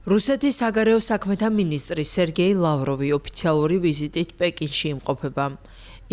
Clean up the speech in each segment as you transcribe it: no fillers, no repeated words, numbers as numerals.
რუსეთის საგარეო საქმეთა მინისტრი სერგეი ლავროვი ოფიციალური ვიზიტით პეკინში იმყოფება.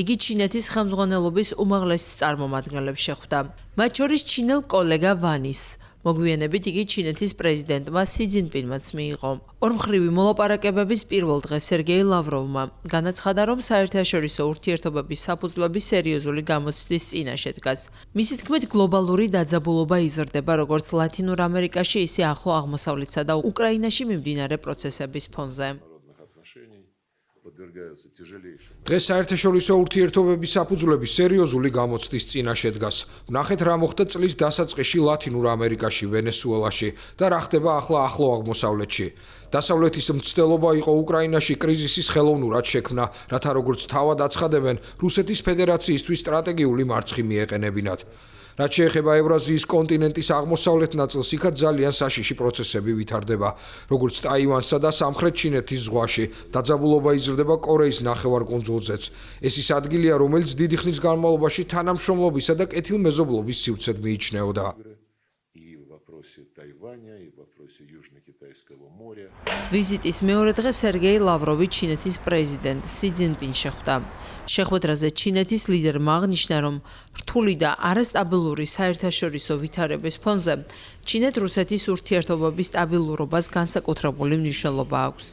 იგი ჩინეთის ხელმძღვანელობის უმაღლეს წარმომადგენლებს შეხვდა. მათ შორის ჩინელ კოლეგა ვანის. მოგვიანებით იგი ჩინეთის პრეზიდენტმა სი ძინპინმაც მიიღო. ორმხრივი მოლაპარაკებების პირველ დღეს სერგეი ლავროვმა განაცხადა, რომ საერთაშორისო ურთიერთობების საფუძვლები სერიოზული გამოცდის წინაშე დგას. მისი თქმით, გლობალური დაძაბულობა იზრდება როგორც ლათინურ ამერიკაში, ისე ახლო აღმოსავლეთსა და უკრაინაში მიმდინარე პროცესების ფონზე. დღეს საერთაშორისო ურთიერთობების საფუძვლები სერიოზული გამოცდის წინაშე დგას. ვნახეთ, რა მოხდა წლის დასაწყისში ლათინურ ამერიკაში, ვენესუელაში და რა ხდება ახლა ახლო აღმოსავლეთში. დასავლეთის მცდელობა იყო უკრაინაში კრიზისის ხელოვნურად შექმნა, რათა როგორც თავად აცხადებენ, რუსეთის ფედერაციისთვის სტრატეგიული მარცხი მიეყენებინათ. რაც შეეხება ევრაზიის კონტინენტის აღმოსავლეთ ნაწილს, იქაც ძალიან საშიში პროცესები ვითარდება, როგორც ტაივანსა და სამხრეთ ჩინეთის ზღვაში. დაძაბულობა იზრდება კორეის ნახევარკუნძულზეც. ეს ის ადგილია, რომელიც დიდი ხნის განმავლობაში თანამშრომლობისა და კეთილმეზობლობის სივრცედ მიიჩნეოდა. ვიზიტის მეორე დღეს სერგეი ლავროვი ჩინეთის პრეზიდენტ სი ძინპინს შეხვდა. შეხვედრაზე ჩინეთის ლიდერმა აღნიშნა, რომ რთული და არასტაბილური საერთაშორისო ვითარების ფონზე ჩინეთ-რუსეთის ურთიერთობების სტაბილურობას განსაკუთრებული მნიშვნელობა აქვს.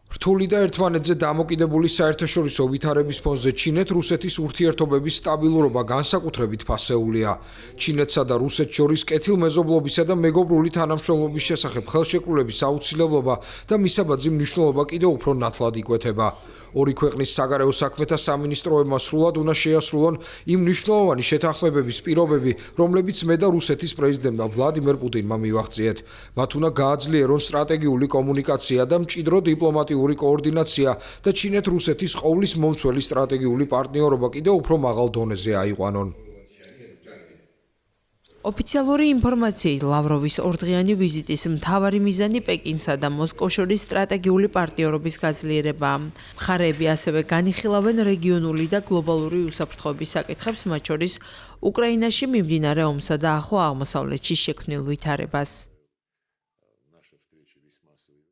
რთული და ერთმანეთზე დამოკიდებული საერთაშორისო ვითარების ფონზე ჩინეთ-რუსეთის ურთიერთობების სტაბილურობა განსაკუთრებით ფასეულია. ჩინეთსა და რუსეთს შორის კეთილმეზობლობისა და მეგობრული თანამშრომლობის შესახებ ხელშეკრულების აუცილებლობა და მისაბაძი მნიშვნელობა კიდევ უფრო ნათლად იკვეთება. ორი ქვეყნის საგარეო საქმეთა სამინისტროებმა სრულად უნდა შეასრულონ იმ მნიშვნელოვანი შეთანხმებების პირობები, რომლებიც მე და რუსეთის პრეზიდენტმა ვლადიმერ პუტინმა მივაღწიეთ. მათ უნდა გააძლიერონ სტრატეგიული კომუნიკაცია და მჭიდრო დიპლომატიური კოორდინაცია და ჩინეთ-რუსეთის ყოვლის მომცველი სტრატეგიული პარტნიორობა კიდევ უფრო მაღალ დონეზე აიყვანონ. ოფიციალური ინფორმაციით, ლავროვის ორდღიანი ვიზიტის მთავარი მიზანი პეკინსა და მოსკოვს შორის სტრატეგიული პარტნიორობის გაძლიერებაა. მხარეები ასევე განიხილავენ რეგიონული და გლობალური უსაფრთხოების საკითხებს, მათ შორის უკრაინაში მიმდინარე ომსა და ახლო აღმოსავლეთში შექმნილ ვითარებას.